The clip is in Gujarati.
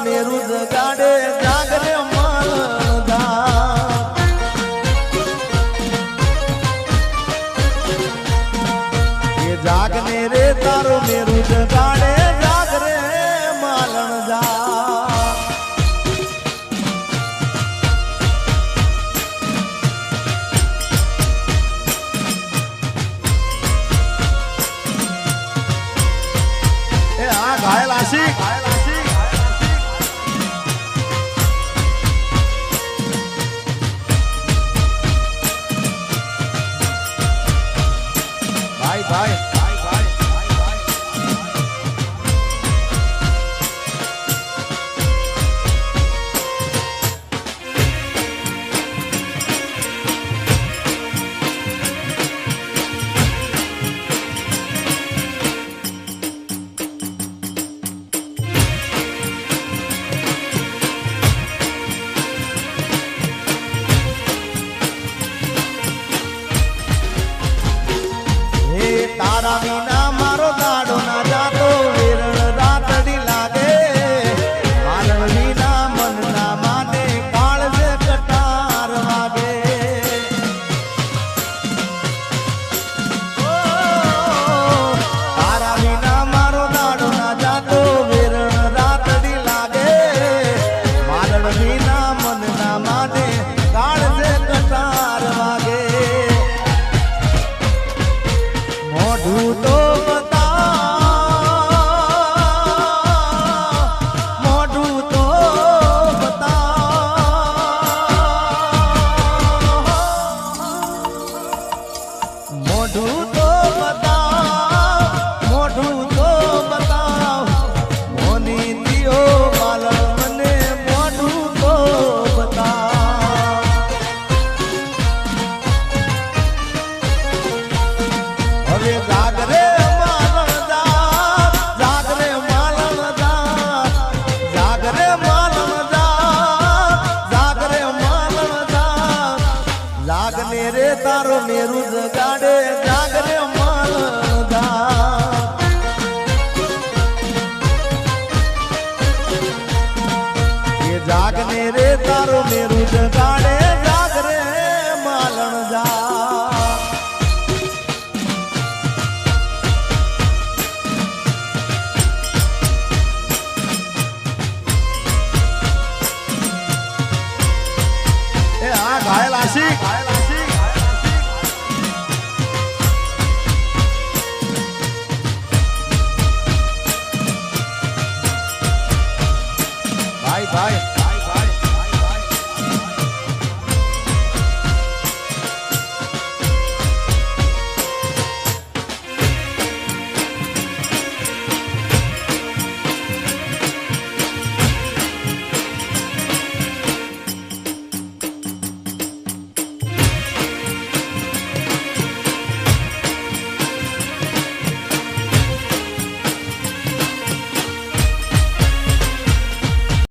મેરુ જગાડે જાગરે માલધાર એ જાગને રે તારો મેરુ જગાડે જાગરે માલણધાર એ આ ઘાયલ આશિક ભાઈ ભાઈ તારા વિના મારો દાડો ના જાતો વેરણ રાતડી લાગે મારણ વિના મન ના માને કાળ જે કટાર વાગે તારા વિના મારો દાડો ના જાતો વેરણ રાતડી લાગે મારણ વિના મન ના માને કાળ જે કટાર વાગે મોઢું તો બતા મોઢું તો બતા મોઢું તો બતા મોઢું તો બતા મોની દિયો માલ મને મોઢું તો બતા હવે જાગરે માલણદાર જાગરે માલણદાર જાગરે માલણદાર જાગરે માલણદાર જાગને રે તારો મેરુ જગાડે જાગરે માલણદાર એ જાગને રે તારો મેરુ જગાડે જાગરે માલણદાર ઘાયલ આશિક